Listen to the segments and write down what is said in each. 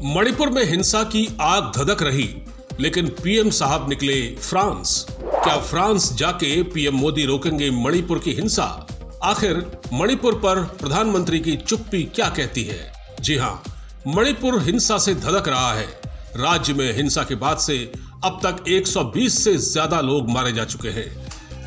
मणिपुर में हिंसा की आग धधक रही, लेकिन पीएम साहब निकले फ्रांस। क्या फ्रांस जाके पीएम मोदी रोकेंगे मणिपुर की हिंसा? आखिर मणिपुर पर प्रधानमंत्री की चुप्पी क्या कहती है? जी हां, मणिपुर हिंसा से धधक रहा है। राज्य में हिंसा के बाद से अब तक 120 से ज्यादा लोग मारे जा चुके हैं,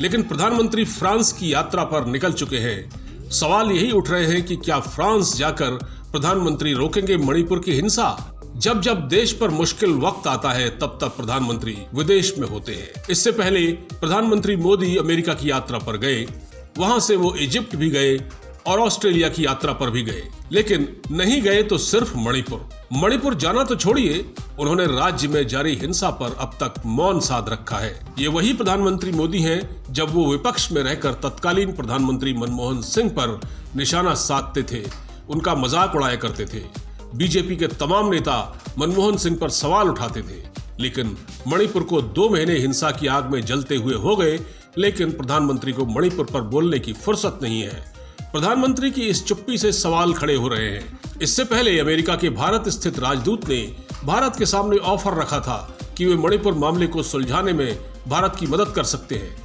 लेकिन प्रधानमंत्री फ्रांस की यात्रा पर निकल चुके हैं। सवाल यही उठ रहे हैं कि क्या फ्रांस जाकर प्रधानमंत्री रोकेंगे मणिपुर की हिंसा? जब जब देश पर मुश्किल वक्त आता है तब तब प्रधानमंत्री विदेश में होते हैं। इससे पहले प्रधानमंत्री मोदी अमेरिका की यात्रा पर गए, वहां से वो इजिप्ट भी गए और ऑस्ट्रेलिया की यात्रा पर भी गए, लेकिन नहीं गए तो सिर्फ मणिपुर जाना तो छोड़िए, उन्होंने राज्य में जारी हिंसा पर अब तक मौन साध रखा है। ये वही प्रधानमंत्री मोदी हैं जब वो विपक्ष में रहकर तत्कालीन प्रधानमंत्री मनमोहन सिंह पर निशाना साधते थे, उनका मजाक उड़ाया करते थे। बीजेपी के तमाम नेता मनमोहन सिंह पर सवाल उठाते थे, लेकिन मणिपुर को 2 महीने हिंसा की आग में जलते हुए हो गए, लेकिन प्रधानमंत्री को मणिपुर पर बोलने की फुर्सत नहीं है। प्रधानमंत्री की इस चुप्पी से सवाल खड़े हो रहे हैं। इससे पहले अमेरिका के भारत स्थित राजदूत ने भारत के सामने ऑफर रखा था कि वे मणिपुर मामले को सुलझाने में भारत की मदद कर सकते हैं।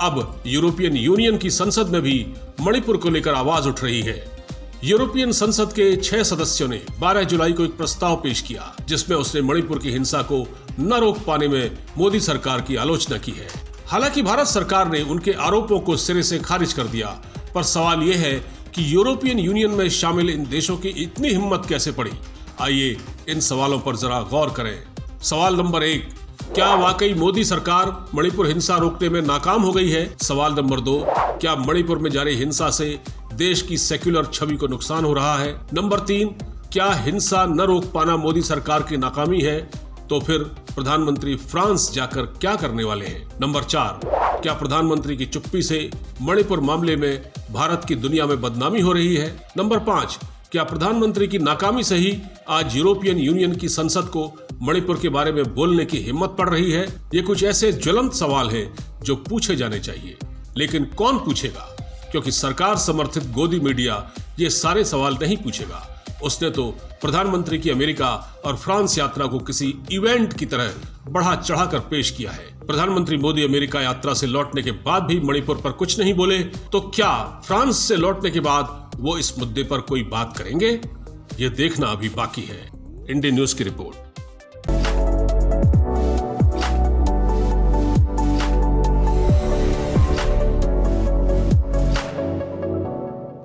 अब यूरोपियन यूनियन की संसद में भी मणिपुर को लेकर आवाज उठ रही है। यूरोपियन संसद के 6 सदस्यों ने 12 जुलाई को एक प्रस्ताव पेश किया, जिसमें उसने मणिपुर की हिंसा को न रोक पाने में मोदी सरकार की आलोचना की है। हालांकि भारत सरकार ने उनके आरोपों को सिरे से खारिज कर दिया, पर सवाल यह है कि यूरोपियन यूनियन में शामिल इन देशों की इतनी हिम्मत कैसे पड़ी? आइए इन सवालों पर जरा गौर करें। सवाल नंबर 1, क्या वाकई मोदी सरकार मणिपुर हिंसा रोकने में नाकाम हो गई है? सवाल नंबर 2, क्या मणिपुर में जारी हिंसा से देश की सेक्युलर छवि को नुकसान हो रहा है? नंबर 3, क्या हिंसा न रोक पाना मोदी सरकार की नाकामी है? तो फिर प्रधानमंत्री फ्रांस जाकर क्या करने वाले हैं? नंबर 4, क्या प्रधानमंत्री की चुप्पी से मणिपुर मामले में भारत की दुनिया में बदनामी हो रही है? नंबर 5, क्या प्रधानमंत्री की नाकामी से ही आज यूरोपियन यूनियन की संसद को मणिपुर के बारे में बोलने की हिम्मत पड़ रही है? ये कुछ ऐसे ज्वलंत सवाल हैं जो पूछे जाने चाहिए, लेकिन कौन पूछेगा? क्योंकि सरकार समर्थित गोदी मीडिया ये सारे सवाल नहीं पूछेगा। उसने तो प्रधानमंत्री की अमेरिका और फ्रांस यात्रा को किसी इवेंट की तरह बढ़ा चढ़ाकर पेश किया है। प्रधानमंत्री मोदी अमेरिका यात्रा से लौटने के बाद भी मणिपुर पर कुछ नहीं बोले, तो क्या फ्रांस से लौटने के बाद वो इस मुद्दे पर कोई बात करेंगे? ये देखना अभी बाकी है। इंडियन न्यूज की रिपोर्ट।